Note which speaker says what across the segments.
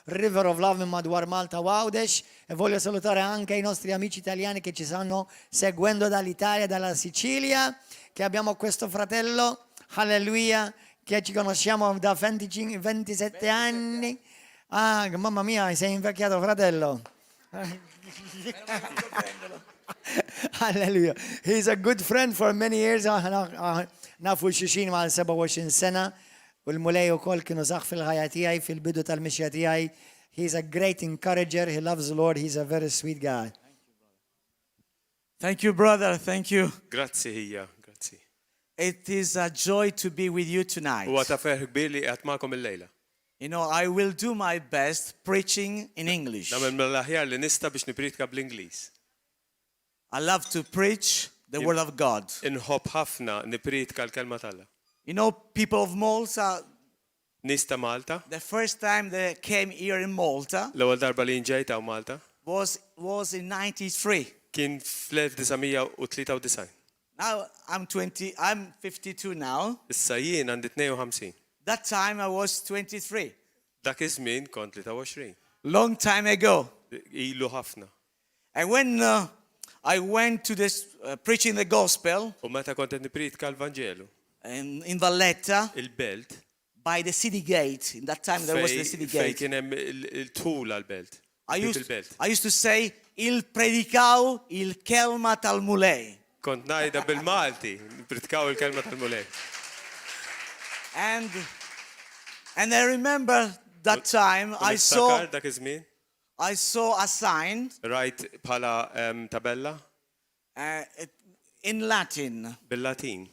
Speaker 1: River of Love madwar Malta u Għawdex. E voglio salutare anche i nostri amici italiani che ci stanno seguendo dall'Italia, dalla Sicilia, che abbiamo questo fratello, alleluia, che ci conosciamo da 27 anni. Ah, mamma mia, sei invecchiato, fratello. Hallelujah. He's a good friend for many years. Nafu xixin ma' 27 sena. U l-mulej u kol kienu zaħ fil-ħajja tiegħi, fil-bidu tal-mixja tiegħi. He's a great encourager. He loves the Lord. He's a very sweet guy.
Speaker 2: Thank you, brother. Thank you.
Speaker 3: Grazzi hija, grazzi.
Speaker 2: It is a joy to be with you tonight.
Speaker 3: Huwa ta' ferħ kbir li qed magħkom illejla.
Speaker 2: You know, I will do my best preaching in English.
Speaker 3: Nagħmel mill-aħjar li nista' biex nipritka bl-Ingliż.
Speaker 2: I love to preach the word of God.
Speaker 3: Inħobb ħafna nipritka l-kelma tal-Alla.
Speaker 2: You know, people of Malta,
Speaker 3: Nies ta' Malta,
Speaker 2: the first time they came here in Malta
Speaker 3: l-ewwel darba li nġejt hawn Malta,
Speaker 2: was in 93.
Speaker 3: kien fl-1993.
Speaker 2: Now I'm 52 now.
Speaker 3: Issa jien għandi 52.
Speaker 2: That time I was 23.
Speaker 3: Dak iż-żmien kont 23.
Speaker 2: Long time ago.
Speaker 3: Ilu ħafna.
Speaker 2: And when I went to this preaching the gospel
Speaker 3: U meta kont qed nipritka l-Vanġelu,
Speaker 2: in Valletta
Speaker 3: il-belt,
Speaker 2: by the city gate. In that time there was the city
Speaker 3: fej
Speaker 2: gate.
Speaker 3: kien hemm il-tul għall-belt.
Speaker 2: I
Speaker 3: il-belt.
Speaker 2: used to say il-predikaw il-kelma tal-mulej.
Speaker 3: Kont ngħidha bil-Malti, nipritkaw il-kelma tal-mulej.
Speaker 2: And I remember that time I saw
Speaker 3: Dak iż-żmien,
Speaker 2: a sign
Speaker 3: rajt bħala tabella
Speaker 2: in Latin.
Speaker 3: bil-Latin.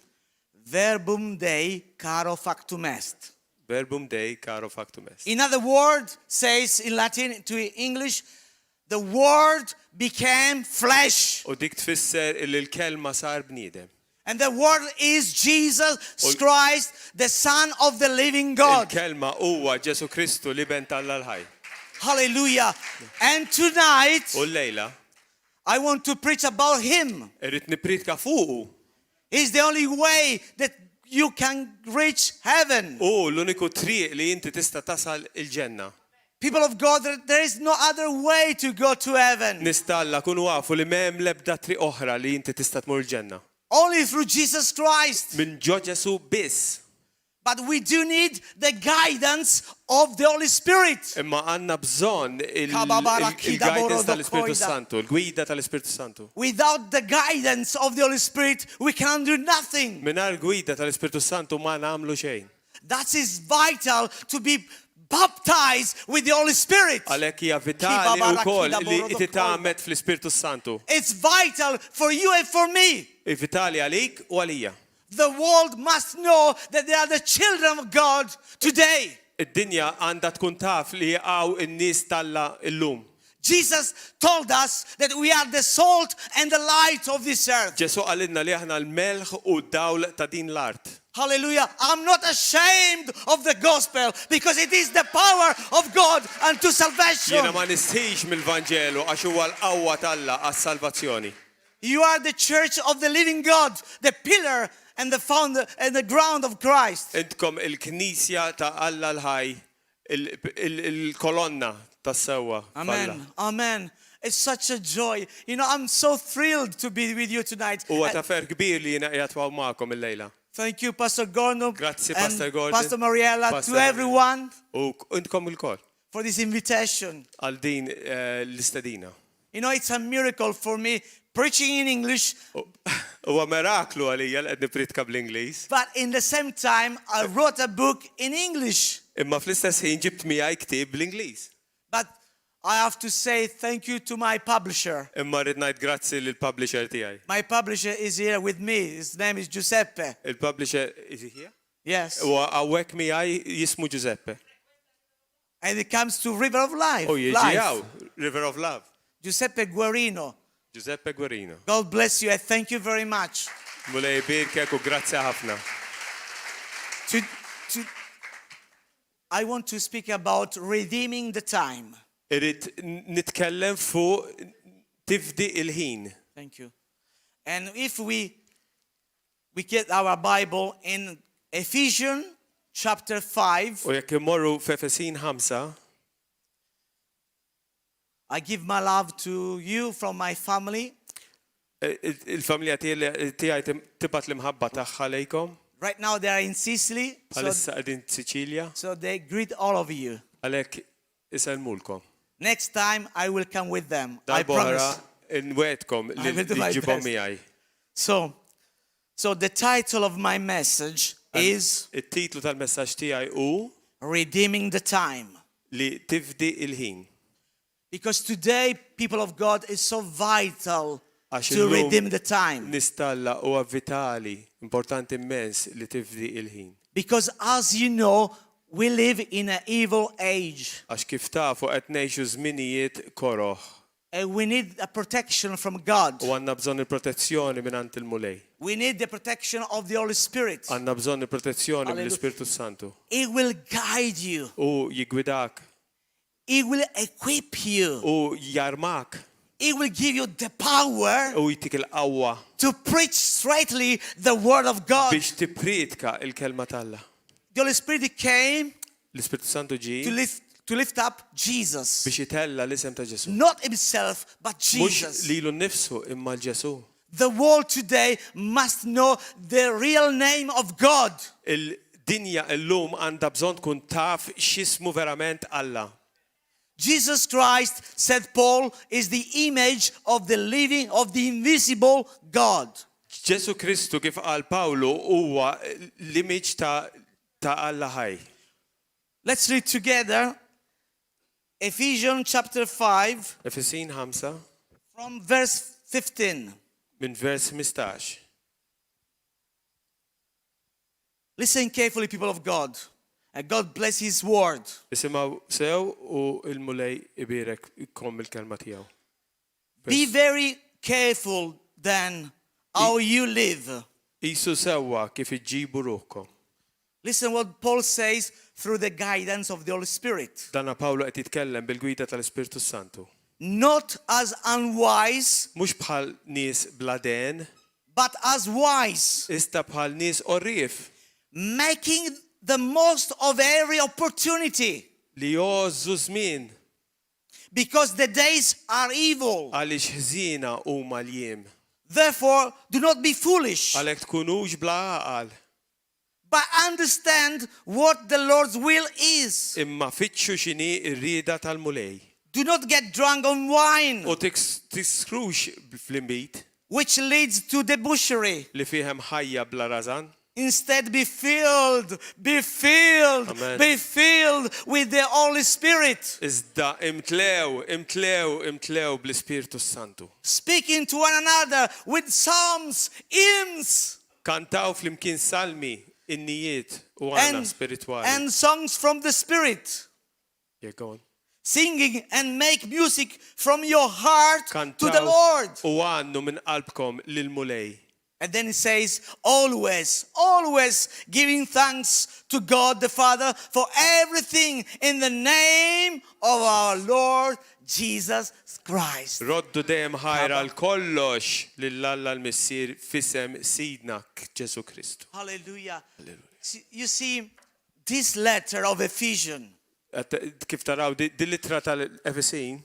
Speaker 2: Verbum Dei caro factum est.
Speaker 3: Verbum Dei caro factum est.
Speaker 2: In other words, says in Latin to English, the word became flesh.
Speaker 3: U dik tfisser li l-kelma sar bniedem.
Speaker 2: And the word is Jesus Christ, the Son of the living God.
Speaker 3: Il-kelma huwa Ġesu Kristu li ben Alla l-ħaj.
Speaker 2: Hallelujah. And tonight,
Speaker 3: U l-lejla,
Speaker 2: I want to preach about him.
Speaker 3: irrid nipritka fuqu.
Speaker 2: He's the only way that you can reach heaven.
Speaker 3: U l-uniku triq li inti tista' tasal il-ġenna.
Speaker 2: People of God, there is no other way to go to heaven.
Speaker 3: Nistalla kunu għafu li m'hemm l-ebda triq oħra li inti tista' tmur il-ġenna.
Speaker 2: Only through Jesus Christ.
Speaker 3: Minn ġo Ġesu biss.
Speaker 2: But we do need the guidance of the Holy Spirit.
Speaker 3: Imma għandna bżonn il-guidance tal-Ispiritu Santu, il-gwida tal-Ispiritu Santu.
Speaker 2: Without the guidance of the Holy Spirit, we can do nothing.
Speaker 3: Mingħajr gwida tal-Ispiritu Santu ma nagħmlu xejn.
Speaker 2: That is vital to be baptized with the Holy Spirit.
Speaker 3: Għalhekk hija vitali wkoll li titgħamed fl-Ispiritu Santu.
Speaker 2: It's vital for you and for me.
Speaker 3: Vitali għalik u għalija.
Speaker 2: The world must know that they are the children of God today.
Speaker 3: Id-dinja għandha tkun taf li jaqgħu n-nies Alla llum.
Speaker 2: Jesus told us that we are the salt and the light of this earth.
Speaker 3: Ġesu qalilna li aħna l-melħ u d-dawl ta' din l-art.
Speaker 2: Hallelujah. I'm not ashamed of the gospel because it is the power of God unto salvation.
Speaker 3: Jiena ma nistħix mill-Vanġelu għax huwa l-qawwa tal-Alla għas-salvazzjoni.
Speaker 2: You are the church of the living God, the pillar and the founder and the ground of Christ.
Speaker 3: Intkom il-Knisja ta' Alla l-ħaj, il-kolonna tas-sewwa.
Speaker 2: Amen. Amen. It's such a joy. You know, I'm so thrilled to be with you tonight.
Speaker 3: Huwa ta' fer kbir li jiena qiegħed magħkom illejla.
Speaker 2: Thank you, Pastor Gordon.
Speaker 3: Grazie,
Speaker 2: and
Speaker 3: Pastor Gordon.
Speaker 2: Pastor Mariella,
Speaker 3: Pastor
Speaker 2: to everyone
Speaker 3: U intkom il-kol
Speaker 2: for this invitation.
Speaker 3: għal din l-istedina.
Speaker 2: You know, it's a miracle for me preaching in English,
Speaker 3: Huwa miraklu għalija li qed nipritka bl-Ingliż.
Speaker 2: but in the same time, I wrote a book in English.
Speaker 3: Imma fl-istess ħin ġibt miegħi ktieb bl-Ingliż.
Speaker 2: But I have to say thank you to my publisher.
Speaker 3: Imma rrid ngħid grazzi lill-publisher tiegħi.
Speaker 2: My publisher is here with me. His name is Giuseppe.
Speaker 3: Il-publisher is he here?
Speaker 2: Yes.
Speaker 3: Huwa hawnhekk miegħi jismu Giuseppe.
Speaker 2: And it comes to River of Life.
Speaker 3: U jiġi hawn, River of Love.
Speaker 2: Giuseppe Guarino.
Speaker 3: Giuseppe Guarino.
Speaker 2: God bless you and thank you very much.
Speaker 3: Mulej birkek u grazzi ħafna.
Speaker 2: I want to speak about redeeming the time.
Speaker 3: Irrid nitkellem fuq tifdi il-ħin.
Speaker 2: Thank you. And if we get our Bible in Ephesian chapter 5.
Speaker 3: U jekk immorru f'Efesin 5,
Speaker 2: I give my love to you from my family.
Speaker 3: Il-familja tiegħi tibgħat l-imħabba tagħha lejkom.
Speaker 2: Right now they are in Sicily,
Speaker 3: Bħalissa qegħdin Siċilja.
Speaker 2: so they greet all of you.
Speaker 3: Għalhekk isellmulkom.
Speaker 2: Next time I will come with them. I
Speaker 3: Darb'oħra
Speaker 2: promise.
Speaker 3: inwedkom
Speaker 2: I
Speaker 3: li
Speaker 2: will do my
Speaker 3: ġibhom
Speaker 2: best.
Speaker 3: miegħi.
Speaker 2: So the title of my message is
Speaker 3: It-titlu tal-messaġġ tiegħi hu
Speaker 2: Redeeming the Time.
Speaker 3: li tifdi il-ħin.
Speaker 2: Because today, people of God, is so vital
Speaker 3: Għax
Speaker 2: to
Speaker 3: illum
Speaker 2: redeem the time.
Speaker 3: nistalla huwa vitali, importanti immens li tifdi il-ħin.
Speaker 2: Because as you know, we live in an evil age.
Speaker 3: Għax kif tafu qed ngħixu żminijiet koroħ
Speaker 2: And we need a protection from God.
Speaker 3: u għandna bżonn il-protezzjoni mingħand il-mulej.
Speaker 2: We need the protection of the Holy Spirit.
Speaker 3: Għandna bżonn il-protezzjoni
Speaker 2: Hallelujah.
Speaker 3: mill-Ispirtu Santu.
Speaker 2: It will guide you.
Speaker 3: U jigwidak
Speaker 2: It will equip you.
Speaker 3: u jarmak
Speaker 2: It will give you the power
Speaker 3: u jtik il-qawwa
Speaker 2: to preach straightly the word of God.
Speaker 3: biex tipritka il-kelma talla.
Speaker 2: The Holy Spirit came
Speaker 3: L-Ispirtu Santu ġi
Speaker 2: to lift up Jesus.
Speaker 3: biex jitella l-isem ta' Ġesu.
Speaker 2: Not himself, but
Speaker 3: Mhux
Speaker 2: Jesus.
Speaker 3: lilu nnifsu imma l-Ġesu.
Speaker 2: The world today must know the real name of God.
Speaker 3: Il-dinja llum għandha bżonn tkun taf x'ismu verament Alla.
Speaker 2: Jesus Christ, said Paul, is the image of the living, of the invisible God.
Speaker 3: Ġesu Kristu kif qal Pawlu huwa l-imiġ ta' Alla ħaj.
Speaker 2: Let's read together Ephesians chapter 5
Speaker 3: Efesin 5
Speaker 2: from verse 15.
Speaker 3: minn vers 15.
Speaker 2: Listen carefully, people of God. And God bless his word.
Speaker 3: Isimgħu sew u l-mulej ibirek kom il-kelma tiegħu.
Speaker 2: Be very careful then how you live.
Speaker 3: Isu sewwa kif iġġibu ruhkom.
Speaker 2: Listen what Paul says through the guidance of the Holy Spirit.
Speaker 3: Danna Pawlu qed jitkellem bil-gwida tal-Ispirtu Santu.
Speaker 2: Not as unwise,
Speaker 3: Mhux bħal nies bladen,
Speaker 2: but as wise,
Speaker 3: iżda bħal nies orrif
Speaker 2: making the most of every opportunity,
Speaker 3: li jożżu żmien
Speaker 2: because the days are evil.
Speaker 3: għaliex ħżiena huma l-jiem.
Speaker 2: Therefore, do not be foolish,
Speaker 3: Għalhekk tkunux bla għaqal,
Speaker 2: but understand what the Lord's will is.
Speaker 3: imma fitxu x'inhi r-rieda tal-mulej.
Speaker 2: Do not get drunk on wine,
Speaker 3: U tiskrux fl-imbit
Speaker 2: which leads to debauchery.
Speaker 3: li fihem ħajja bla rażan.
Speaker 2: Instead, be filled
Speaker 3: Amen.
Speaker 2: be filled with the Holy Spirit.
Speaker 3: Iżda imtlew bl-Ispirtu Santu.
Speaker 2: Speaking to one another with psalms, hymns,
Speaker 3: Kantaw flimkien salmi, innijiet u għana spirituali.
Speaker 2: and songs from the Spirit.
Speaker 3: Jekk on.
Speaker 2: Singing and make music from your heart to the
Speaker 3: Kantaw
Speaker 2: Lord.
Speaker 3: u għannu minn qalbkom lil-mulej.
Speaker 2: And then it says, always giving thanks to God the Father for everything in the name of our Lord Jesus Christ.
Speaker 3: Roddu dejjem ħajra l-kollox lill-Alla l-Missier fisem Sidnak Ġesu Kristu.
Speaker 2: Hallelujah. You see, this letter of Ephesians
Speaker 3: Kif taraw, di litra tal-Efesin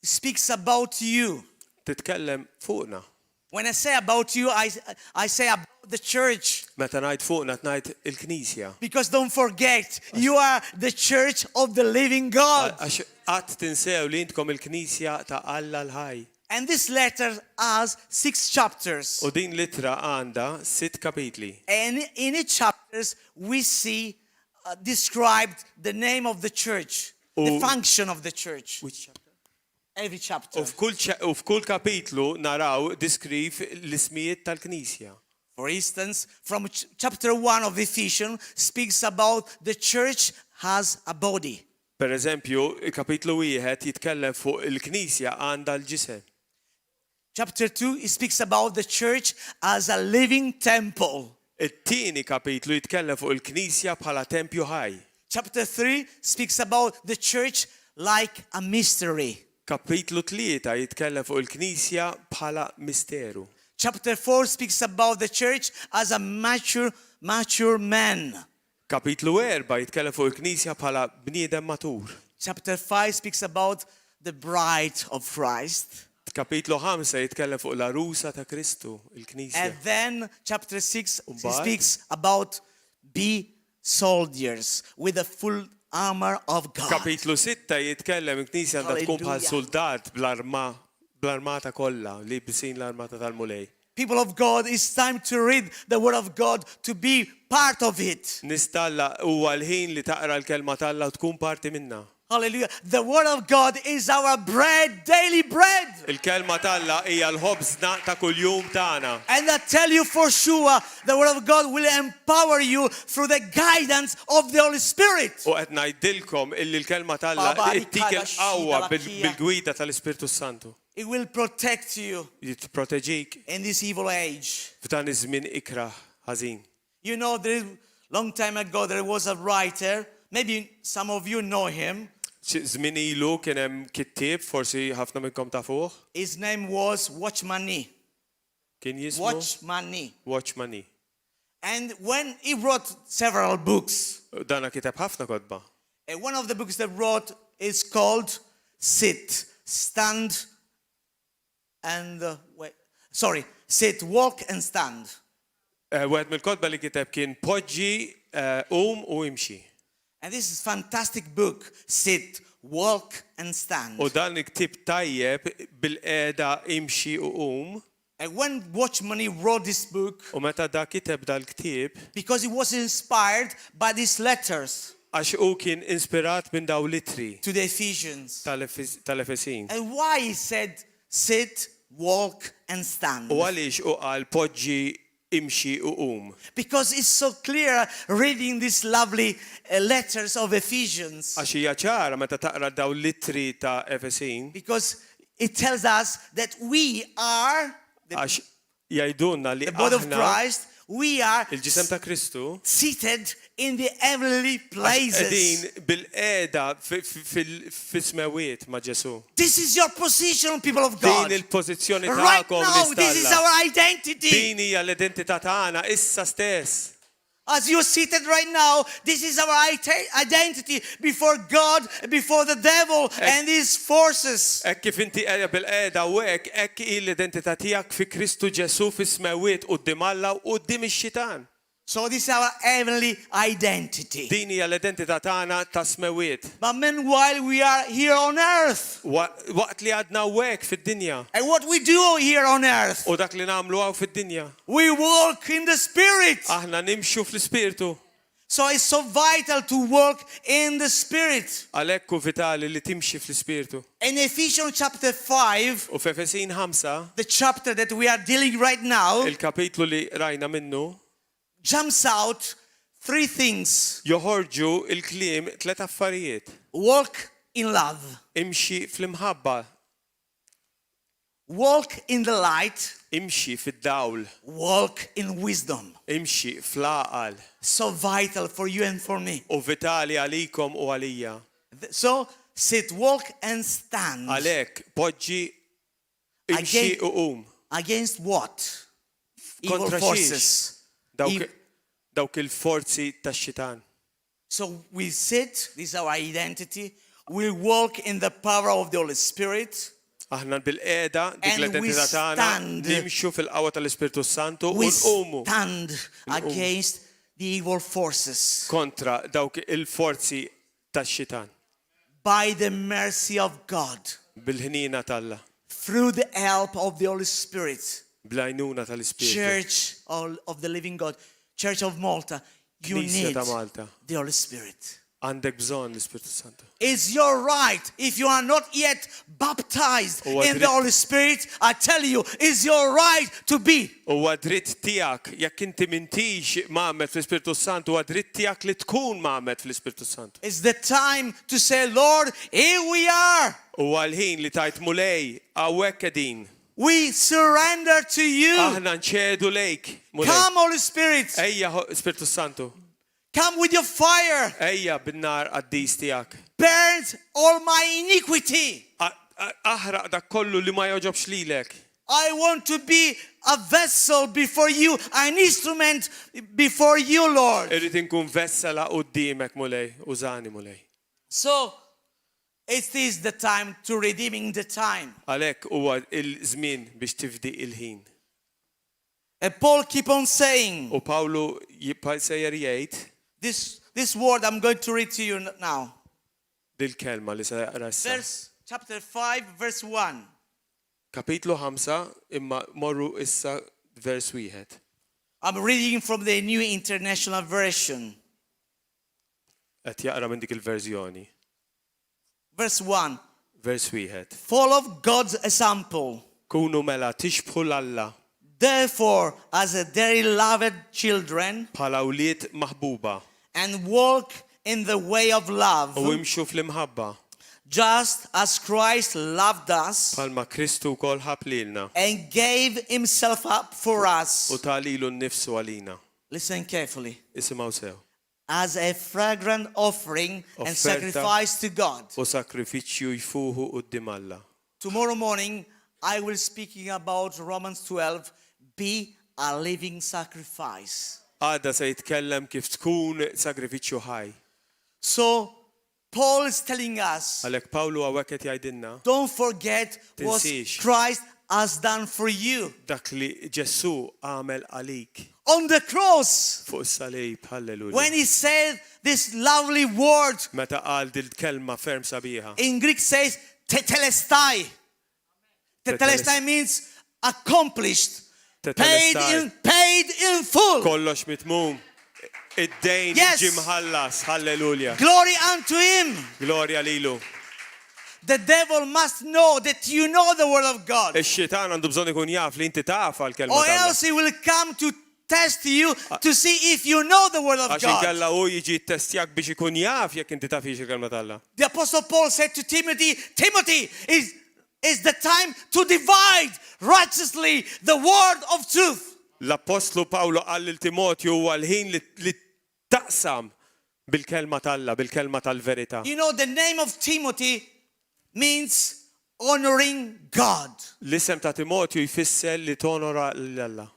Speaker 2: speaks about you.
Speaker 3: titkellem fuqna.
Speaker 2: When I say about you, I say about the church.
Speaker 3: Meta ngħid fuqna ngħid il-Knisja.
Speaker 2: Because don't forget, you are the church of the living God.
Speaker 3: Għax qatt tinsew li intkom il-Knisja ta' Alla l-ħaj.
Speaker 2: And this letter has 6 chapters.
Speaker 3: U din litra għandha 6 kapitli.
Speaker 2: And in each chapters, we see described the name of the church, the function of the church.
Speaker 3: Which chapter?
Speaker 2: Every chapter.
Speaker 3: U f'kull kapitlu naraw diskriv l-ismijiet tal-Knisja.
Speaker 2: For instance, from chapter 1 of Ephesians speaks about the church has a body.
Speaker 3: Per eżempju, kapitlu 1 jitkellem fuq il-Knisja għandha l-ġisem.
Speaker 2: Chapter 2 it speaks about the church as a living temple.
Speaker 3: It-tieni kapitlu jitkellem fuq il-Knisja bħala tempju ħaj.
Speaker 2: Chapter 3 speaks about the church like a mystery.
Speaker 3: Kapitlu 3 jitkellem fuq il-Knisja bħala misteru.
Speaker 2: Chapter 4 speaks about the church as a mature man.
Speaker 3: Kapitlu 4 jitkellem fuq il-Knisja bħala bniedem matur.
Speaker 2: Chapter 5 speaks about the bride of Christ.
Speaker 3: Kapitlu 5 jitkellem fuq l-arusa ta' Kristu, il-Knisja.
Speaker 2: And then chapter 6
Speaker 3: Mbagħad?
Speaker 2: speaks about be soldiers with the full armor of God.
Speaker 3: Kapitlu 6 jitkellem il-Knisja għandha tkun bħal
Speaker 2: Hallelujah.
Speaker 3: soldat bl-armata kollha li bisin l-armata tal-mulej.
Speaker 2: People of God, it's time to read the word of God to be part of it.
Speaker 3: Nistalla huwa l-ħin li taqra l-kelma talla u tkun parti minna.
Speaker 2: Hallelujah. The word of God is our bread, daily bread.
Speaker 3: Il-kelma talla hija l-ħobżna ta' kuljum tagħna.
Speaker 2: And I tell you for sure, the word of God will empower you through the guidance of the Holy Spirit.
Speaker 3: U qed ngħidilkom illi l-kelma talla ittik il-qawwa bil-gwida tal-Ispirtu Santu.
Speaker 2: It will protect you
Speaker 3: Jitproteġik
Speaker 2: in this evil age.
Speaker 3: f'dan iż-żmien ikra ħażin.
Speaker 2: You know, long time ago there was a writer, maybe some of you know him.
Speaker 3: Żmien ilu kien hemm kittieb, forsi ħafna minnkom tafuh.
Speaker 2: His name was Watchman.
Speaker 3: Kien jismu
Speaker 2: Watchman. And when he wrote several books,
Speaker 3: Dana kiteb ħafna kodba.
Speaker 2: and one of the books that wrote is called Sit, Stand, and Sit, Walk and Stand.
Speaker 3: Wieħed mill-kodba li kiteb kien poġġi, u imxi.
Speaker 2: And this is a fantastic book, Sit, Walk and Stand.
Speaker 3: U dan il-ktib tajjeb bil-qeda imxi u
Speaker 2: And when Watchman wrote this book,
Speaker 3: u meta da kiteb dal-ktib,
Speaker 2: because he was inspired by these letters
Speaker 3: għax u kien inspirat minn daw litri
Speaker 2: to the Ephesians.
Speaker 3: tal-Efesin.
Speaker 2: And why he said, Sit, Walk and Stand?
Speaker 3: U għaliex u qal poġġi imxi u
Speaker 2: Because it's so clear reading these lovely letters of Ephesians.
Speaker 3: Għax hija ċara meta taqra daw litri ta' Efesin,
Speaker 2: Because it tells us that we are
Speaker 3: għax jgħidulna li
Speaker 2: the body of
Speaker 3: aħna
Speaker 2: Christ, we are
Speaker 3: il-ġisem ta' Kristu
Speaker 2: seated in the heavenly places.
Speaker 3: qegħdin bil-qeda fis-smewiet ma' Ġesu.
Speaker 2: This is your position, people of God.
Speaker 3: Din il-pożizzjoni
Speaker 2: Right
Speaker 3: tagħkom
Speaker 2: now, this is
Speaker 3: nistalla.
Speaker 2: our identity.
Speaker 3: Din hija l-identità tagħna issa stess.
Speaker 2: As you're seated right now, this is our identity before God, before the devil and his forces.
Speaker 3: Hekk kif inti qiegħda bil-qeda u hekk hi l-identità tiegħek fi Kristu Ġesu fis-smewiet quddiem Alla u quddiem ix-xitan.
Speaker 2: So this is our heavenly identity.
Speaker 3: Din hija l-identità tagħna ta' smewiet.
Speaker 2: But meanwhile, we are here on earth.
Speaker 3: Waqt li għadna hekk fid-dinja.
Speaker 2: And what we do here on earth,
Speaker 3: U dak li nagħmlu hawn fid-dinja.
Speaker 2: we walk in the Spirit.
Speaker 3: Aħna nimxu fl-Ispirtu.
Speaker 2: So it's so vital to walk in the Spirit.
Speaker 3: Għalhekk hu vitali li timxi fl-Ispirtu.
Speaker 2: In Ephesians chapter 5,
Speaker 3: U f'Efesin 5,
Speaker 2: the chapter that we are dealing right now,
Speaker 3: il-kapitlu li rajna minnu,
Speaker 2: jumps out three things.
Speaker 3: joħorġu il-kliem tliet affarijiet.
Speaker 2: Walk in love.
Speaker 3: Imxi fl-imħabba,
Speaker 2: Walk in the light.
Speaker 3: imxi fid-dawl,
Speaker 2: Walk in wisdom.
Speaker 3: imxi fl-aqal.
Speaker 2: So vital for you and for me.
Speaker 3: U vitali għalikom u għalija.
Speaker 2: So sit, walk and stand.
Speaker 3: Għalhekk poġġi imxi u
Speaker 2: Against what? Evil
Speaker 3: Kontra
Speaker 2: forces.
Speaker 3: Dawk il-forzi tax-xitan.
Speaker 2: So we sit, this is our identity. We walk in the power of the Holy Spirit.
Speaker 3: Aħna bil-qeda dik
Speaker 2: And we
Speaker 3: l-identità tagħna
Speaker 2: stand.
Speaker 3: nimxu fil-qawwa tal-Ispirtu Santu u
Speaker 2: We
Speaker 3: nqumu
Speaker 2: stand against the evil forces.
Speaker 3: kontra dawk il-forzi tax-xitan.
Speaker 2: By the mercy of God.
Speaker 3: Bil-ħnina talla,
Speaker 2: Through the help of the Holy Spirit.
Speaker 3: bl-għajnuna tal-Ispirtu.
Speaker 2: Church of the living God. Church of Malta. You
Speaker 3: Knisja
Speaker 2: need
Speaker 3: ta' Malta.
Speaker 2: the Holy Spirit.
Speaker 3: Għandek bżonn l-Ispirtu Santu.
Speaker 2: It's your right. If you are not yet baptized
Speaker 3: Huwa
Speaker 2: in the
Speaker 3: dritt.
Speaker 2: Holy Spirit, I tell you, it's your right to be.
Speaker 3: Huwa dritt tiegħek jekk inti m'intix magħmed fl-Ispirtu Santu, huwa dritt tiegħek li tkun magħmed fl-Ispirtu Santu.
Speaker 2: It's the time to say, Lord, here we are.
Speaker 3: Huwa l-ħin li tajt mulej hawnhekk qegħdin.
Speaker 2: We surrender to you.
Speaker 3: Aħna nċedu lejk. mulej.
Speaker 2: Come, Holy Spirit.
Speaker 3: Ejja Ispirtu Santu.
Speaker 2: Come with your fire.
Speaker 3: Ejja bin-nar għad-dis tiegħek.
Speaker 2: Burn all my iniquity.
Speaker 3: Aħraq dak kollu li ma joġobx lilek.
Speaker 2: I want to be a vessel before you, an instrument before you, Lord.
Speaker 3: Irrid inkun vessela quddiemek mulej, użani mulej.
Speaker 2: So, It is the time to redeeming the time.
Speaker 3: Għalhekk huwa il-żmien biex tifdi il-ħin.
Speaker 2: And Paul keep on saying,
Speaker 3: U Pawlu sejjer jgħid
Speaker 2: this word I'm going to read to you now.
Speaker 3: dil-kelma li se jaqra issa.
Speaker 2: Chapter 5, verse 1.
Speaker 3: Kapitlu 5 imma morru issa vers 1.
Speaker 2: I'm reading from the New International Version.
Speaker 3: Qed jaqra minn dik il-verżjoni.
Speaker 2: Verse 1.
Speaker 3: Vers 1.
Speaker 2: Follow God's example.
Speaker 3: Kunu mela tixbħu l-Alla
Speaker 2: Therefore, as a dearly loved children,
Speaker 3: bħala wlied maħbuba
Speaker 2: and walk in the way of love,
Speaker 3: u imxu fl-imħabba
Speaker 2: just as Christ loved us
Speaker 3: bħalma Kristu wkoll ħab lilna
Speaker 2: and gave himself up for us.
Speaker 3: u talilu nnifsu għalina.
Speaker 2: Listen carefully.
Speaker 3: Isimgħu sew.
Speaker 2: As a fragrant offering and
Speaker 3: Offerta.
Speaker 2: sacrifice to God.
Speaker 3: U sakrifiċċju jfuħu quddiem Alla.
Speaker 2: Tomorrow morning, I will speaking about Romans 12, be a living sacrifice.
Speaker 3: Għada se jitkellem kif tkun sakrifiċċju ħaj.
Speaker 2: So, Paul is telling us,
Speaker 3: Għalhekk Pawlu hawnhekk qed jgħidilna
Speaker 2: don't forget what
Speaker 3: Tinsiex.
Speaker 2: Christ has done for you.
Speaker 3: dak li Ġesu għamel għalik
Speaker 2: On the cross,
Speaker 3: fuq is-salib. Halleluja.
Speaker 2: when he said this lovely word,
Speaker 3: Meta qal dil-kelma ferm sabiħa.
Speaker 2: in Greek says, tetelestai. Tetelestai means accomplished,
Speaker 3: Tetelestai.
Speaker 2: paid in full.
Speaker 3: Kollox mitmum. Id-dejn
Speaker 2: Yes.
Speaker 3: ġim ħallas. Halleluja.
Speaker 2: Glory unto him.
Speaker 3: Glorja lilu.
Speaker 2: The devil must know that you know the word of God.
Speaker 3: Ix-xitan għandu bżonn ikun jaf li inti taf għall-kelma
Speaker 2: Or
Speaker 3: tal-Alla.
Speaker 2: else he will come to test you to see if you know the word of
Speaker 3: Għax
Speaker 2: God.
Speaker 3: inkella hu jiġi testjak biex ikun jaf jekk inti tafix il-kelma tal-Alla.
Speaker 2: The Apostle Paul said to Timothy, Timothy, is the time to divide righteously the word of truth.
Speaker 3: L-Apostlu Pawlu qal lil Timotju huwa l-ħin li taqsam bil-kelma tal-Alla, bil-kelma tal-verità.
Speaker 2: You know, the name of Timothy means honoring God.
Speaker 3: L-isem ta' Timotju jfisser li tonora l-Alla.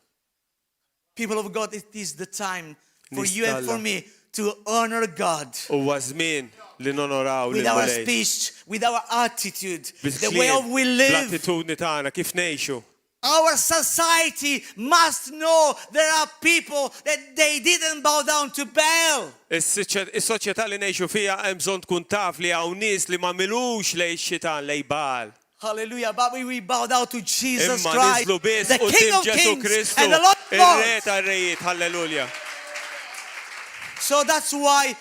Speaker 2: People of God, it is the time for you and
Speaker 3: Nistalla.
Speaker 2: for me to honor God.
Speaker 3: Huwa żmien li nonoraw
Speaker 2: With
Speaker 3: lil
Speaker 2: our
Speaker 3: mulej.
Speaker 2: speech, with our attitude, the
Speaker 3: Bil-kliem,
Speaker 2: way of we live.
Speaker 3: bl-attitudni tagħna kif ngħixu.
Speaker 2: Our society must know there are people that they didn't bow down to Baal.
Speaker 3: Is-soċjetà li ngħixu fiha hemm bżonn tkun taf li hawn nies li ma milux lejn ix-xitan lejn Baal.
Speaker 2: Hallelujah. But we bow down to Jesus
Speaker 3: Imma
Speaker 2: Christ,
Speaker 3: niżlu biss
Speaker 2: the King
Speaker 3: quddiem
Speaker 2: of
Speaker 3: Ġesu
Speaker 2: Kings
Speaker 3: Kristu,
Speaker 2: and the Lord of
Speaker 3: ir-Re
Speaker 2: Lords.
Speaker 3: tar-Rejiet. Halleluja.
Speaker 2: So that's why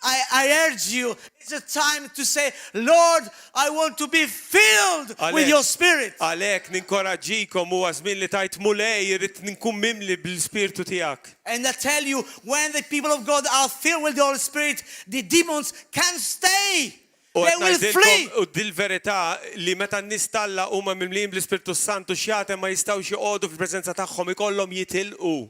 Speaker 2: I urge you, it's a time to say, Lord, I want to be filled with your spirit.
Speaker 3: Għalhekk ninkoraġġikom huwa żmien li tajt mulej irid nkun mimli bl-ispirtu tiegħek.
Speaker 2: And I tell you, when the people of God are filled with the Holy Spirit, the demons can stay.
Speaker 3: U
Speaker 2: They
Speaker 3: qed
Speaker 2: will flee.
Speaker 3: ngħidilkom u dil-verità li meta n-nistalla huma mimlijin bl-Ispirtu Santu x'jagħtem ma jistgħux joqogħdu fil-preżenza tagħhom ikollhom jitilqu.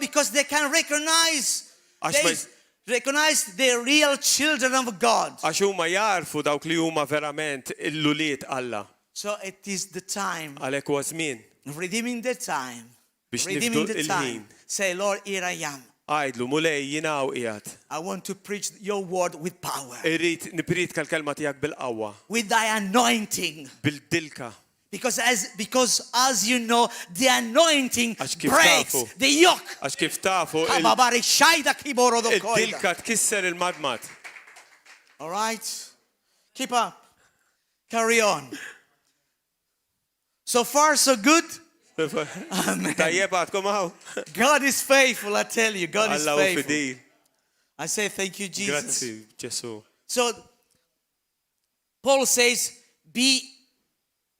Speaker 2: Because they can recognize,
Speaker 3: Għax
Speaker 2: the real children of God.
Speaker 3: Għax huma jarfu dawk li huma verament il-luliet Alla.
Speaker 2: So it is the time,
Speaker 3: Għalhekk huwa żmien
Speaker 2: redeeming the time.
Speaker 3: biex
Speaker 2: Redeeming
Speaker 3: nifdu
Speaker 2: the
Speaker 3: il-ħin.
Speaker 2: time. Say, Lord, here I am.
Speaker 3: Għajdlu mulej jiena qiegħed.
Speaker 2: I want to preach your word with power,
Speaker 3: Irrid nipritka l-kelma tiegħek bil-qawwa,
Speaker 2: with thy anointing.
Speaker 3: bil-dilka.
Speaker 2: Because as you know, the anointing
Speaker 3: Għax kif
Speaker 2: breaks
Speaker 3: tafu.
Speaker 2: the yoke.
Speaker 3: Għax kif tafu
Speaker 2: Kababari shajda kiboro do koida.
Speaker 3: il-dilka tkisser il-madmat.
Speaker 2: All right? Keep up. Carry on. So far, so good. Amen.
Speaker 3: Tajjeb għadkom hawn.
Speaker 2: God is faithful, I tell you. God is
Speaker 3: Alla u
Speaker 2: faithful.
Speaker 3: fidil.
Speaker 2: I say thank you, Jesus.
Speaker 3: Grazzi Ġesu.
Speaker 2: So, Paul says, be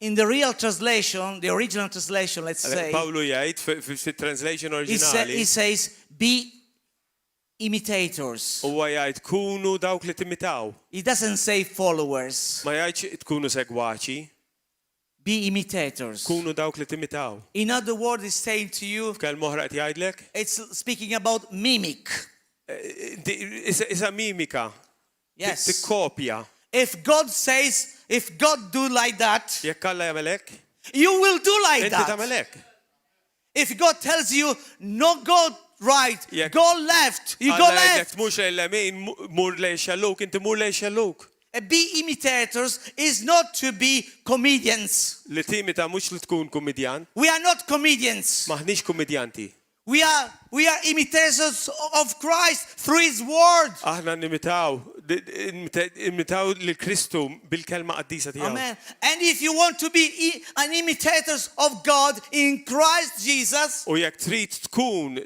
Speaker 2: in the real translation, the original translation, let's say,
Speaker 3: Pawlu jgħid fit-translation
Speaker 2: he
Speaker 3: oriġinali
Speaker 2: says, be imitators.
Speaker 3: huwa jgħid kunu dawk li timitaw.
Speaker 2: He doesn't say followers.
Speaker 3: Ma jgħidx tkunu segwaċi,
Speaker 2: Be imitators.
Speaker 3: kunu dawk li timitaw.
Speaker 2: In other words, he's saying to you,
Speaker 3: F'kelm oħra qed jgħidlek?
Speaker 2: it's speaking about mimic.
Speaker 3: Isa mimika.
Speaker 2: Yes.
Speaker 3: Tikkopja.
Speaker 2: If God says, if God do like that,
Speaker 3: Jekk Alla jagħmel hekk,
Speaker 2: you will do like
Speaker 3: inti
Speaker 2: that.
Speaker 3: tagħmel hekk.
Speaker 2: If God tells you, no go right,
Speaker 3: Jekk
Speaker 2: go left, you go
Speaker 3: Alla jgħidlek
Speaker 2: left.
Speaker 3: tmux lejn lemin, mur lejn xalluk, inti mur lejn xalluk.
Speaker 2: be imitators is not to be comedians.
Speaker 3: Li timita mhux li tkun kumedjan,
Speaker 2: We are not comedians.
Speaker 3: maħniex kumedjanti.
Speaker 2: We are imitators of Christ through His Word.
Speaker 3: Aħna nimitaw lil Kristu bil-kelma qaddisa tiegħu.
Speaker 2: Amen. And if you want to be an imitators of God in Christ Jesus,
Speaker 3: U jekk trid tkun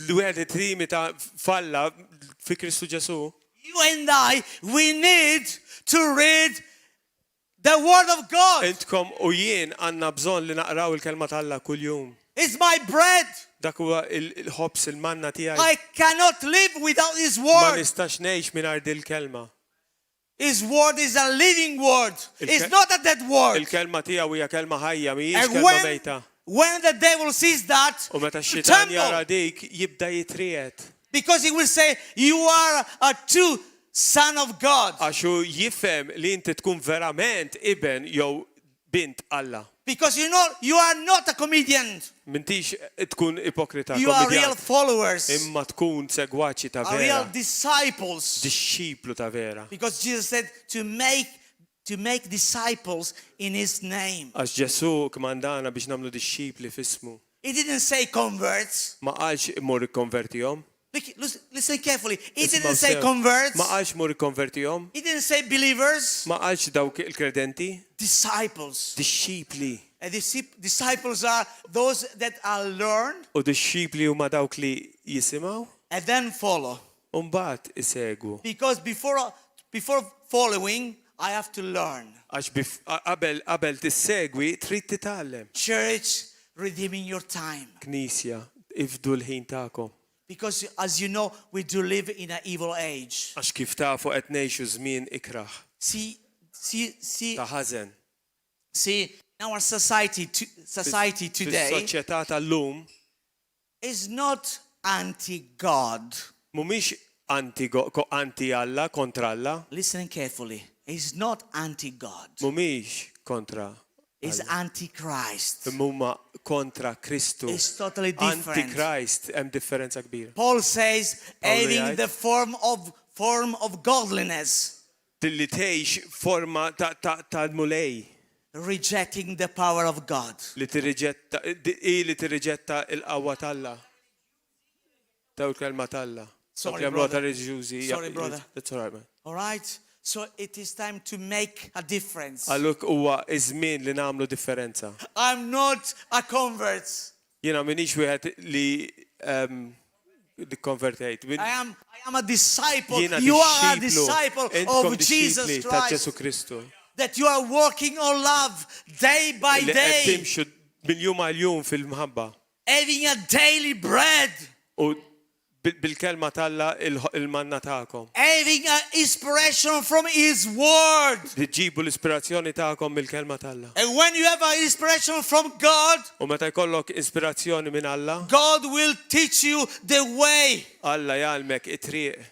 Speaker 3: l-wieħed timita falla fi Kristu Ġesu,
Speaker 2: you and I, we need to read the Word of God.
Speaker 3: intkom u jien għandna bżonn li naqraw il-kelma tal-Alla kuljum.
Speaker 2: It's my bread.
Speaker 3: Dak huwa il-ħobs il-manna tiegħi.
Speaker 2: I cannot live without His
Speaker 3: Ma
Speaker 2: Word.
Speaker 3: nistax ngħix mingħajr din il-kelma.
Speaker 2: His Word is a living Word. It's not a dead Word.
Speaker 3: Il-kelma tiegħu hija kelma ħajja, mhijiex
Speaker 2: And
Speaker 3: kelma mejta.
Speaker 2: when the devil sees that,
Speaker 3: U meta
Speaker 2: to
Speaker 3: x-xitan jara
Speaker 2: tremble,
Speaker 3: dik jibda jitriet.
Speaker 2: because he will say, you are a true son of God.
Speaker 3: Għaxu jifhem li inti tkun verament iben jew bint Alla.
Speaker 2: Because you are not a comedian.
Speaker 3: Mintix tkun ipokrita
Speaker 2: You are real
Speaker 3: komedjant.
Speaker 2: followers,
Speaker 3: Imma tkun segwaċi ta'
Speaker 2: are real
Speaker 3: vera.
Speaker 2: disciples.
Speaker 3: Disċiplu ta' vera.
Speaker 2: Because Jesus said to make disciples in His name.
Speaker 3: Għax Ġesu kmandana biex namlu disċipli fismu.
Speaker 2: He didn't say converts.
Speaker 3: Ma qalx imur ikkonvertihom.
Speaker 2: Listen carefully. He
Speaker 3: Ismaw
Speaker 2: didn't say
Speaker 3: sew.
Speaker 2: converts.
Speaker 3: Ma qalx mur ikkonvertihom.
Speaker 2: He didn't say believers.
Speaker 3: Ma qalx dawk il-kredenti.
Speaker 2: Disciples.
Speaker 3: Disċipli.
Speaker 2: And disciples are those that are learned
Speaker 3: U disċipli huma dawk li jisimgħu
Speaker 2: and then follow.
Speaker 3: u mbagħad isegwu.
Speaker 2: Because before following, I have to learn.
Speaker 3: Għax qabel tissegwi trid titgħallem.
Speaker 2: Church, redeeming your time.
Speaker 3: Knisja, ifdu l-ħin tagħkom.
Speaker 2: Because as you know, we do live in an evil age.
Speaker 3: Għax kif tafu qed ngħixu żmien ikraħ
Speaker 2: See,
Speaker 3: ta' ħażen.
Speaker 2: in our society today
Speaker 3: Fis-soċjetà tal-lum
Speaker 2: is not anti-God.
Speaker 3: mhumiex anti Alla, kontra Alla,
Speaker 2: Listen carefully. It's not anti-God.
Speaker 3: mhumiex kontra
Speaker 2: It's anti-Christ.
Speaker 3: imma kontra Kristu.
Speaker 2: It's totally different.
Speaker 3: Anti-Christ hemm differenza kbira.
Speaker 2: Paul says, having
Speaker 3: right.
Speaker 2: the form of godliness,
Speaker 3: Tilli tgħix forma ta' mulej
Speaker 2: rejecting the power of God.
Speaker 3: li tirriġetta il-qawwa tal-Alla. Taw il-kelma tal-Alla.
Speaker 2: Sorry,
Speaker 3: Jagħmluha
Speaker 2: brother.
Speaker 3: ta' reliġjużi.
Speaker 2: Sorry, brother.
Speaker 3: That's all right, man.
Speaker 2: All right? So it is time to make a difference.
Speaker 3: Alluk huwa iż-żmien li nagħmlu differenza.
Speaker 2: I'm not a convert.
Speaker 3: Jiena minix wieħed li konvertejt.
Speaker 2: I am a disciple.
Speaker 3: Jiena
Speaker 2: You are a
Speaker 3: disċiplu.
Speaker 2: disciple
Speaker 3: Intkom
Speaker 2: of Jesus
Speaker 3: disċipli ta' Ġesu
Speaker 2: Christ.
Speaker 3: Kristu.
Speaker 2: That you are working on love day by
Speaker 3: Li qed
Speaker 2: day.
Speaker 3: timxu mill-jum għal jum fil-mħabba.
Speaker 2: Having a daily bread.
Speaker 3: U bil-kelma talla il-manna tagħkom.
Speaker 2: Having an inspiration from His Word.
Speaker 3: Li ġibu l-ispirazzjoni tagħkom bil-kelma talla.
Speaker 2: And when you have an inspiration from God,
Speaker 3: U meta jkollok ispirazzjoni minn Alla,
Speaker 2: God will teach you the way.
Speaker 3: Alla jgħalmek it-triq.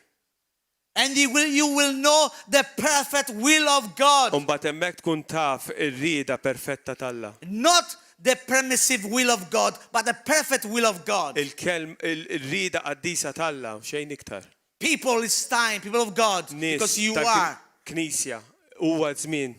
Speaker 2: And you will know the perfect will of God.
Speaker 3: U mbagħad hemmhekk tkun taf ir-rieda perfetta talla.
Speaker 2: Not the permissive will of God, but the perfect will of God.
Speaker 3: Il-rieda qaddisa talla xejn iktar.
Speaker 2: People, it's time, people of God,
Speaker 3: Nies
Speaker 2: because you
Speaker 3: ta'
Speaker 2: are.
Speaker 3: Knisja huwa żmien.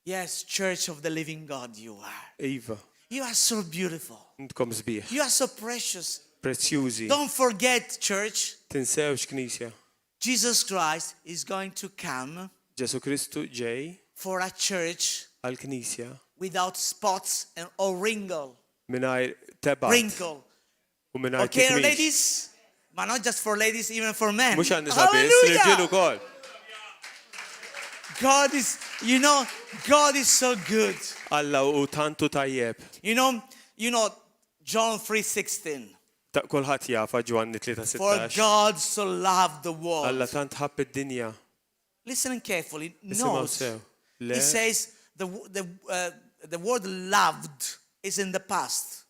Speaker 2: Yes, Church of the Living God, you are.
Speaker 3: Iva,
Speaker 2: You are so beautiful.
Speaker 3: intkom sbieħ.
Speaker 2: You are so precious.
Speaker 3: Prezzjużi.
Speaker 2: Don't forget, Church,
Speaker 3: Tinsewx Knisja.
Speaker 2: Jesus Christ is going to come
Speaker 3: Ġesu Kristu ġej
Speaker 2: for a church
Speaker 3: għall-Knisja
Speaker 2: without spots or wrinkle.
Speaker 3: mingħajr tebat
Speaker 2: Wrinkle.
Speaker 3: u mingħajr
Speaker 2: Okay,
Speaker 3: tikmix.
Speaker 2: ladies, but not just for ladies, even for men.
Speaker 3: Mhux għan nisa biss, l-irġiel
Speaker 2: Hallelujah!
Speaker 3: ukoll.
Speaker 2: God is, God is so good.
Speaker 3: Alla u tantu tajjeb.
Speaker 2: You know, John 3:16.
Speaker 3: Ta' kulħadd jafa Ġwanni
Speaker 2: For
Speaker 3: 3:16.
Speaker 2: God so loved the
Speaker 3: Alla
Speaker 2: world.
Speaker 3: tant ħabb id-dinja.
Speaker 2: Listen carefully.
Speaker 3: Isimgħu
Speaker 2: Note,
Speaker 3: sew.
Speaker 2: he
Speaker 3: Le
Speaker 2: says the word loved is in the past.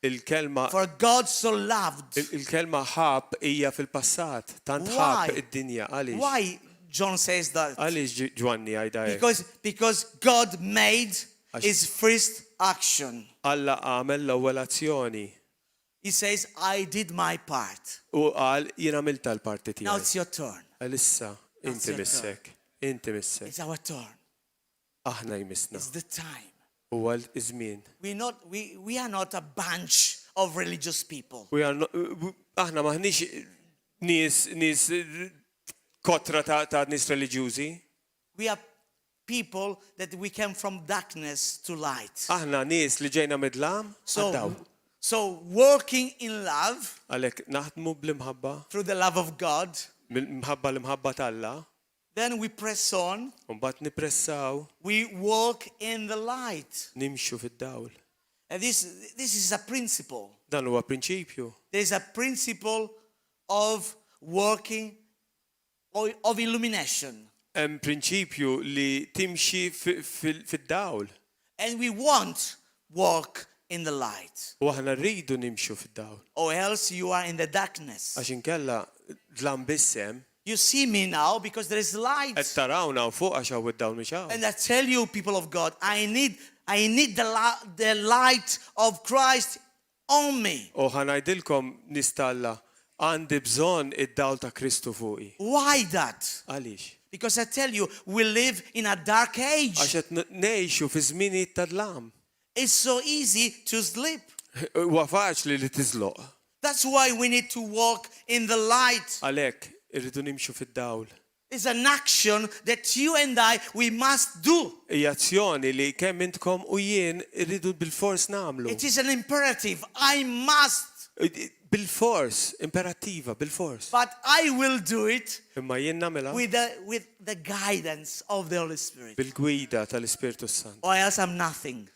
Speaker 3: il-kelma
Speaker 2: For God so loved.
Speaker 3: il-kelma ħabb hija fil-passat. Tant
Speaker 2: Why?
Speaker 3: ħabb id-dinja. Għaliex?
Speaker 2: Why John says that?
Speaker 3: Għaliex Ġwanni għajda hekk?
Speaker 2: Because God made his first action.
Speaker 3: Alla għamel l-ewwel azzjoni.
Speaker 2: He says, I did my part.
Speaker 3: U qal jien għamilt l-parti
Speaker 2: Now
Speaker 3: tiegħi.
Speaker 2: it's your turn.
Speaker 3: Alissa,
Speaker 2: That's
Speaker 3: inti
Speaker 2: your
Speaker 3: missek. Inti missek.
Speaker 2: It's our turn.
Speaker 3: Aħna jmissna.
Speaker 2: It's the time.
Speaker 3: Huwa l-żmien.
Speaker 2: We are not a bunch of religious people.
Speaker 3: Aħna maħniex nies kotra ta' nies reliġjużi.
Speaker 2: We are people that we came from darkness to light.
Speaker 3: Aħna nies li ġejna midlam għaddaw.
Speaker 2: So working in love,
Speaker 3: Għalhekk naħdmu bl-imħabba,
Speaker 2: through the love of God,
Speaker 3: mħabba l-imħabba talla,
Speaker 2: then we press on.
Speaker 3: u mbagħad nippressaw,
Speaker 2: We walk in the light.
Speaker 3: nimxu fid-dawl.
Speaker 2: And this is a principle.
Speaker 3: Dan huwa prinċipju.
Speaker 2: There's a principle of working, of illumination.
Speaker 3: Hemm prinċipju li timxi fid-dawl.
Speaker 2: And we won't walk in the light.
Speaker 3: U aħna rridu nimxu fid-dawl.
Speaker 2: Or else you are in the darkness.
Speaker 3: Għax inkella dlam bissem,
Speaker 2: You see me now because there is light.
Speaker 3: qed tarawna u fuq għax hawn id-dawl mixaw.
Speaker 2: And I tell you, people of God, I need the light of Christ on me.
Speaker 3: U ħanajdilkom nistalla għandi bżonn id-dawl ta' Kristu fuqi.
Speaker 2: Why that?
Speaker 3: Għaliex?
Speaker 2: Because I tell you, we live in a dark age.
Speaker 3: Għax qed ngħixu fi żmienijiet ta' dlam.
Speaker 2: It's so easy to sleep.
Speaker 3: Huwa faċli li tiżloq.
Speaker 2: That's why we need to walk in the light.
Speaker 3: Għalhekk irridu nimxu fid-dawl.
Speaker 2: It's an action that you and I, we must do.
Speaker 3: Hija azzjoni li kemm intkom u jien irridu bil-fors nagħmlu.
Speaker 2: It is an imperative. I must.
Speaker 3: Bil-fors, imperattiva, bil-fors.
Speaker 2: But I will do it
Speaker 3: Imma jien nagħmilha
Speaker 2: with the guidance of the Holy Spirit.
Speaker 3: bil-gwida tal-Ispirtu Sant.
Speaker 2: Or else I'm nothing.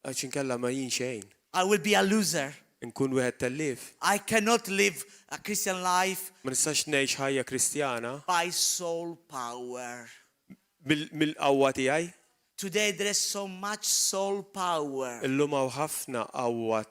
Speaker 3: Għax inkella ma jien xejn.
Speaker 2: I will be a loser.
Speaker 3: Nkun wieħed tal-lif.
Speaker 2: I cannot live a Christian life
Speaker 3: Ma nistax ngħix ħajja Kristjana
Speaker 2: by soul power.
Speaker 3: mill-qawwa tiegħi.
Speaker 2: Today there is so much soul power.
Speaker 3: Illum hawn ħafna qawwa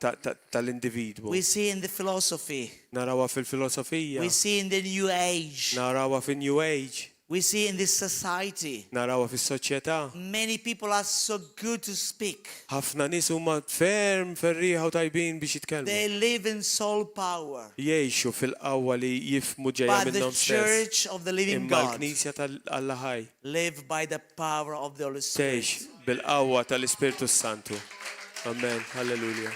Speaker 3: tal-individwu.
Speaker 2: We see in the philosophy.
Speaker 3: Narawha fil-filosofija,
Speaker 2: We see in the New Age.
Speaker 3: narawha fin-New Age,
Speaker 2: We see in this society.
Speaker 3: narawha fis-soċjetà.
Speaker 2: Many people are so good to speak.
Speaker 3: Ħafna nies huma ferm ferriħa u tajbin biex jitkellmu.
Speaker 2: They live in soul power.
Speaker 3: Jgħixu fil-qawwa li jifhmu ġejja
Speaker 2: But the
Speaker 3: minnhom stess.
Speaker 2: church of the living
Speaker 3: Imma
Speaker 2: God
Speaker 3: l-Knisja tal-Alla ħaj
Speaker 2: live by the power of the Holy Spirit.
Speaker 3: tgħix bil-qawwa tal-Ispirtu Santu. Amen. Halleluja.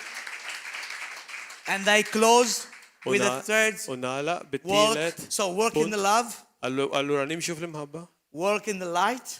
Speaker 2: And I close with the
Speaker 3: U
Speaker 2: third
Speaker 3: nagħlaq
Speaker 2: walk.
Speaker 3: bit-tielet.
Speaker 2: So work in the love,
Speaker 3: Allura nimxu fl-imħabba,
Speaker 2: work in the light,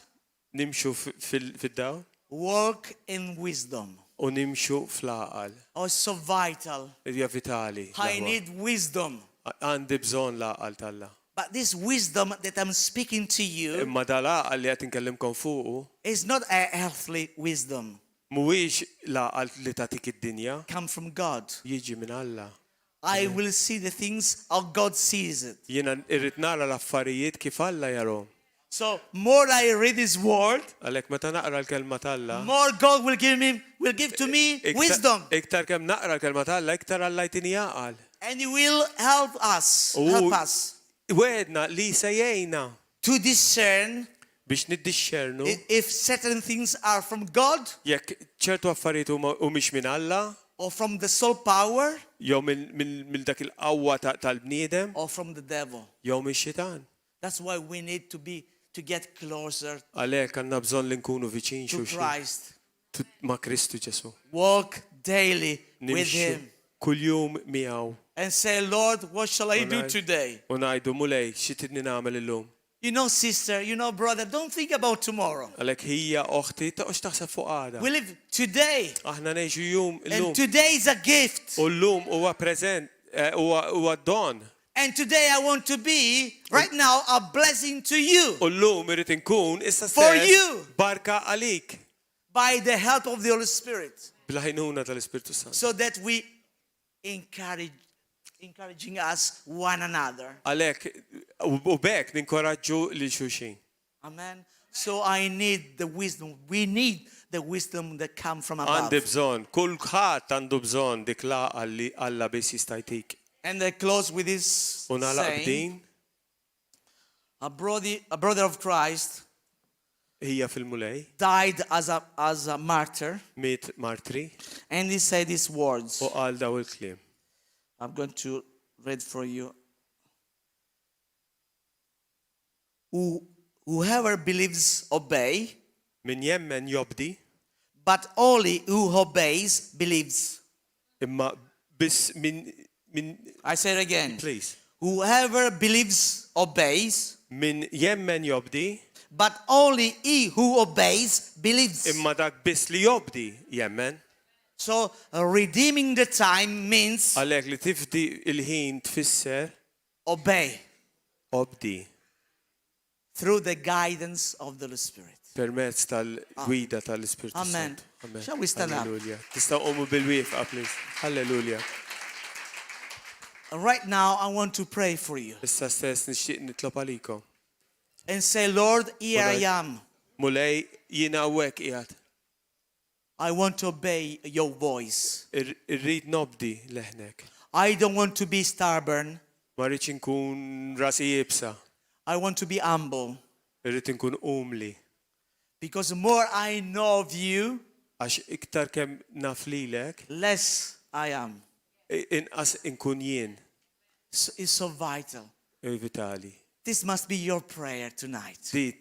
Speaker 3: nimxu fid-dawl
Speaker 2: work in wisdom.
Speaker 3: u nimxu fl-aqal.
Speaker 2: Oh, it's so vital.
Speaker 3: Hija vitali.
Speaker 2: I need wisdom.
Speaker 3: Għandi bżonn l-aqal talla.
Speaker 2: But this wisdom that I'm speaking to you
Speaker 3: Imma dal-aqal li qed inkellimkom fuqu
Speaker 2: is not a earthly wisdom.
Speaker 3: mhuwiex l-aqal li tagħtik id-dinja,
Speaker 2: Come from God.
Speaker 3: jiġi minn Alla.
Speaker 2: I will see the things how God sees it.
Speaker 3: Jiena irrid nara l-affarijiet kif Alla jarhom.
Speaker 2: So more I read His word,
Speaker 3: Għalhekk meta naqra l-kelma talla,
Speaker 2: more God will give to me wisdom,
Speaker 3: iktar kemm naqra l-kelma talla, iktar Alla jtini jaqal.
Speaker 2: and He will help us
Speaker 3: Wedna li se jgħinna
Speaker 2: to discern
Speaker 3: biex niddixxernu
Speaker 2: if certain things are from God
Speaker 3: jekk ċertu affarijiet mhumiex minn Alla,
Speaker 2: or from the soul power
Speaker 3: jew minn dak il-qawwa tal-bniedem,
Speaker 2: or from the devil.
Speaker 3: jew mix-xitan.
Speaker 2: That's why we need to get closer
Speaker 3: Għalhekk għandna bżonn li nkunu viċin
Speaker 2: to
Speaker 3: xulxin
Speaker 2: Christ.
Speaker 3: ma' Kristu Ġesu.
Speaker 2: Walk daily with
Speaker 3: Nimxu
Speaker 2: Him
Speaker 3: kuljum miegħu
Speaker 2: and say, Lord, what shall I do today?
Speaker 3: u ngħidu mulej xi tidni nagħmel illum.
Speaker 2: You know, sister, you know, brother, don't think about tomorrow.
Speaker 3: Għalhekk hija oħti toqgħodx taħseb fuq għada.
Speaker 2: We live today,
Speaker 3: Aħna ngħixu jum illum.
Speaker 2: and today is a gift.
Speaker 3: U llum huwa preżent, huwa don.
Speaker 2: And today I want to be, right now, a blessing to you
Speaker 3: U llum irid inkun issa
Speaker 2: For
Speaker 3: stess
Speaker 2: you.
Speaker 3: barka għalik
Speaker 2: by the help of the Holy Spirit,
Speaker 3: bl-ħajnuna tal-Ispirtu Sant.
Speaker 2: so that we encouraging us one another.
Speaker 3: Għalhekk u bekk ninkoraġġu lil xulxin.
Speaker 2: Amen. So I need the wisdom. We need the wisdom that comes from above.
Speaker 3: Għandi bżonn, kulħadd għandu bżonn dik laqgħa li Alla biss jista' jtik.
Speaker 2: And I close with this
Speaker 3: U nagħlaq
Speaker 2: saying,
Speaker 3: b'din
Speaker 2: a brother of Christ
Speaker 3: hija fil-mulej,
Speaker 2: died as a martyr,
Speaker 3: miet martri
Speaker 2: and he said these words.
Speaker 3: u qal daw il-kliem.
Speaker 2: I'm going to read for you. whoever believes obey,
Speaker 3: Min jemmen jobdi,
Speaker 2: but only who obeys believes.
Speaker 3: imma biss min
Speaker 2: I say it again.
Speaker 3: please.
Speaker 2: Whoever believes obeys,
Speaker 3: Min jemmen jobdi,
Speaker 2: but only he who obeys believes.
Speaker 3: imma dak biss li jobdi jemmen.
Speaker 2: So redeeming the time means
Speaker 3: Għalhekk li tifdi il-ħin tfisser
Speaker 2: obey
Speaker 3: obdi
Speaker 2: through the guidance of the Spirit.
Speaker 3: permezz tal-gwida tal-Ispirtu
Speaker 2: Amen.
Speaker 3: Sant. Amen.
Speaker 2: Shall we stand up?
Speaker 3: Halleluja. Tistgħu qomu bil-wieqfa, please. Halleluja.
Speaker 2: Right now, I want to pray for you
Speaker 3: Issa stess nixtieq nitlob għalikom.
Speaker 2: and say, Lord, here I
Speaker 3: Alright.
Speaker 2: am.
Speaker 3: Mulej jiena hawnhekk qiegħed.
Speaker 2: I want to obey your voice.
Speaker 3: Irrid nobdi leħnek.
Speaker 2: I don't want to be stubborn.
Speaker 3: Ma rridx inkun rasi jibsa.
Speaker 2: I want to be humble.
Speaker 3: Irrid inkun umli.
Speaker 2: Because the more I know of you,
Speaker 3: Għax iktar kemm naf lilek,
Speaker 2: less I am.
Speaker 3: inqas inkun jien.
Speaker 2: It's so vital.
Speaker 3: Vitali.
Speaker 2: This must be your prayer tonight.
Speaker 3: Di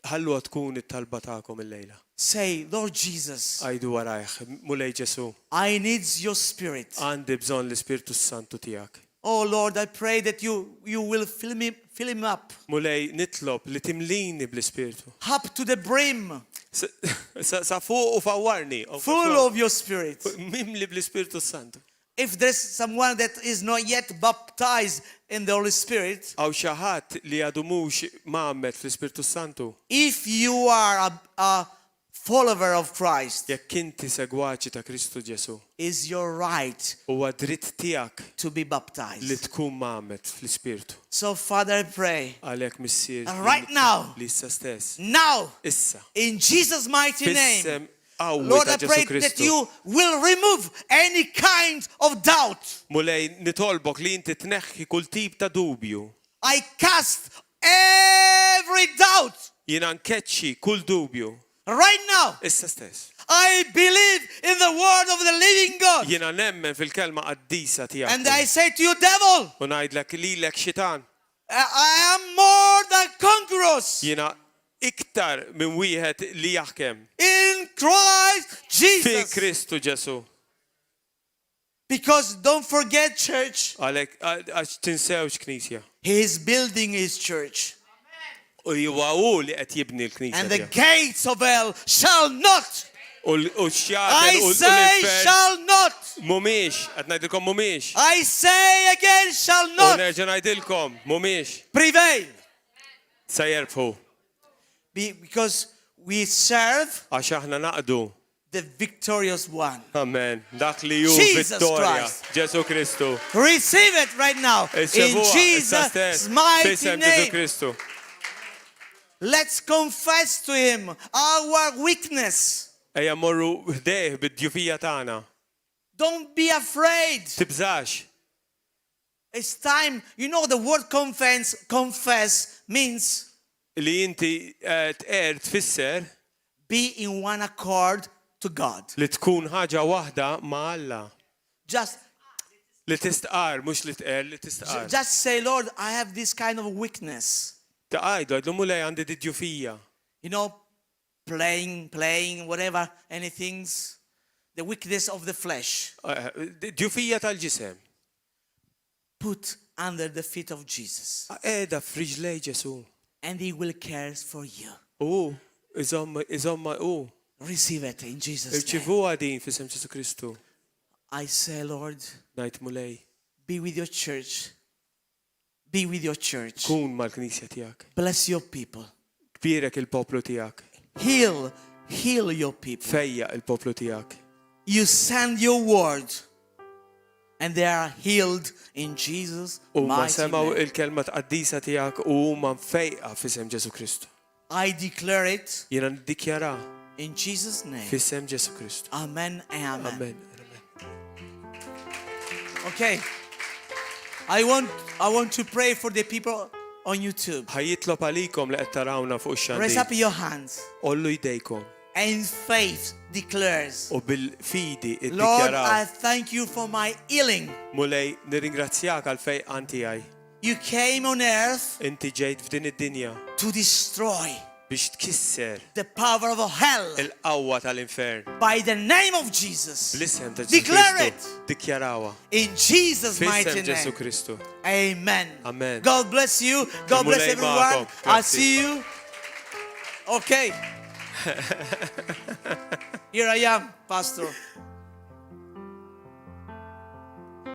Speaker 3: ħalluha tkun it-talba tagħkom illejla.
Speaker 2: Say, Lord Jesus,
Speaker 3: Għajdu warajh, mulej Ġesu.
Speaker 2: I need your spirit.
Speaker 3: Għandi bżonn l-Ispirtu Santu tiegħek.
Speaker 2: Oh Lord, I pray that you will fill him up.
Speaker 3: Mulej nitlob li timlini bl-Ispirtu.
Speaker 2: Up to the brim.
Speaker 3: Sa fuq u fawarni.
Speaker 2: Full of your spirit.
Speaker 3: Mimli bl-Ispirtu Santu.
Speaker 2: If there's someone that is not yet baptized in the Holy Spirit,
Speaker 3: Għaw xi ħadd li għadu mhux magħmed fl-Ispirtu Santu.
Speaker 2: if you are a follower of Christ,
Speaker 3: Jekk inti segwaċi ta' Kristu Ġesu,
Speaker 2: is your right
Speaker 3: huwa dritt tiegħek
Speaker 2: to be
Speaker 3: li
Speaker 2: baptized.
Speaker 3: tkun magħmed fl-Ispirtu.
Speaker 2: So Father, I pray
Speaker 3: Għalhekk missier
Speaker 2: And right now,
Speaker 3: li issa stess.
Speaker 2: now,
Speaker 3: Issa.
Speaker 2: in Jesus' mighty name,
Speaker 3: Fissem qawwi
Speaker 2: Lord,
Speaker 3: ta'
Speaker 2: I pray
Speaker 3: Ġesu
Speaker 2: that
Speaker 3: Kristu.
Speaker 2: you will remove any kind of doubt.
Speaker 3: Mulej nitolbok li inti tneħħi kull tip ta' dubju.
Speaker 2: I cast every doubt
Speaker 3: Jiena nkeċċi kull dubju.
Speaker 2: right now.
Speaker 3: Issa stess.
Speaker 2: I believe in the word of the living God.
Speaker 3: Jiena nemmen fil-kelma qaddisa tiegħek.
Speaker 2: And I say to you, devil,
Speaker 3: U ngħidlek lilek xitan.
Speaker 2: I am more than conquerors
Speaker 3: Jiena iktar minn wieħed li jaħkem
Speaker 2: in Christ
Speaker 3: fi
Speaker 2: Jesus.
Speaker 3: Kristu Ġesu.
Speaker 2: Because don't forget, church,
Speaker 3: Għalhekk għax tinsewx knisja.
Speaker 2: he is building his church.
Speaker 3: U huwa hu li qed jibni l-knisja
Speaker 2: And the
Speaker 3: tiegħek.
Speaker 2: gates of hell shall not,
Speaker 3: U x-xjatel
Speaker 2: I
Speaker 3: u
Speaker 2: say
Speaker 3: l-infern
Speaker 2: shall not,
Speaker 3: mhumiex, qed ngħidilkom mhumiex.
Speaker 2: I say again shall
Speaker 3: U
Speaker 2: not
Speaker 3: nerġa' ngħidilkom mhumiex
Speaker 2: prevail.
Speaker 3: se jerbħu.
Speaker 2: Because we serve
Speaker 3: Għax aħna naqdu.
Speaker 2: the victorious one.
Speaker 3: Amen. Dak li ju
Speaker 2: Jesus
Speaker 3: vittorja.
Speaker 2: Christ.
Speaker 3: Ġesu Kristu.
Speaker 2: Receive it right now in
Speaker 3: Irċevuha, issa
Speaker 2: Jesus'
Speaker 3: stess,
Speaker 2: mighty
Speaker 3: Fisem Ġesu
Speaker 2: name.
Speaker 3: Kristu.
Speaker 2: Let's confess to him our weakness.
Speaker 3: Ejja morru ħdejh bid-djufija tagħna.
Speaker 2: Don't be afraid.
Speaker 3: Tibżax.
Speaker 2: It's time. You know the word confess means
Speaker 3: Li inti tqer tfisser
Speaker 2: be in one accord to God.
Speaker 3: li tkun ħaġa waħda ma' Alla.
Speaker 2: Just
Speaker 3: Li tistqar, mhux li tqer, li tistqar.
Speaker 2: just say, Lord, I have this kind of weakness.
Speaker 3: Taqajdu għadlu mulej għandi di-djufija.
Speaker 2: You know, playing, whatever, anything. The weakness of the flesh.
Speaker 3: Djufija tal-ġisem.
Speaker 2: Put under the feet of Jesus.
Speaker 3: Qiegħda f'riġlej Ġesu.
Speaker 2: And he will care for you.
Speaker 3: Iżomma
Speaker 2: Receive it in Jesus' name.
Speaker 3: Irċivuha din f'isem Ġesu Kristu.
Speaker 2: I say, Lord,
Speaker 3: Ngħid mulej.
Speaker 2: be with your church. Be with your church.
Speaker 3: Kun mal-Knisja tiegħek.
Speaker 2: Bless your people.
Speaker 3: Kbirek il-poplu tiegħek.
Speaker 2: Heal your people.
Speaker 3: Fejja il-poplu tiegħek.
Speaker 2: You send your word and they are healed in Jesus'
Speaker 3: U ma
Speaker 2: mighty
Speaker 3: semaw
Speaker 2: name.
Speaker 3: il-kelma tqaddisa tiegħek u huma mfejqa f'isem Ġesu Kristu.
Speaker 2: I declare it
Speaker 3: Jiena niddikjara
Speaker 2: in Jesus' name.
Speaker 3: f'isem Ġesu Kristu.
Speaker 2: Amen and amen.
Speaker 3: Amen.
Speaker 2: Okay. I want to pray for the people on YouTube.
Speaker 3: Ħajjitlob għalikom li qed tarawna fuq
Speaker 2: Raise
Speaker 3: ix-xandir.
Speaker 2: up your hands
Speaker 3: Ollu jdejkom
Speaker 2: and faith declares,
Speaker 3: u bil-fidi
Speaker 2: Lord, I
Speaker 3: iddikjaraw.
Speaker 2: thank you for my healing.
Speaker 3: Mulej nirringrazzjak għal fejqan tiegħi.
Speaker 2: You came on earth
Speaker 3: Inti ġejt f'din id-dinja
Speaker 2: to destroy
Speaker 3: biex tkisser
Speaker 2: the power of hell
Speaker 3: il-qawwa tal-infern.
Speaker 2: by the name of Jesus.
Speaker 3: Bl-isem ta' Ġesu
Speaker 2: Declare
Speaker 3: Kristu. Dikjarawha.
Speaker 2: In Jesus' mighty
Speaker 3: F'isem Ġesu
Speaker 2: name.
Speaker 3: Kristu.
Speaker 2: Amen.
Speaker 3: Amen.
Speaker 2: God bless you. God bless
Speaker 3: Mulej
Speaker 2: everyone.
Speaker 3: ma'kom.
Speaker 2: I'll
Speaker 3: Grazzi.
Speaker 2: see you. Okay. Here I am, Pastor.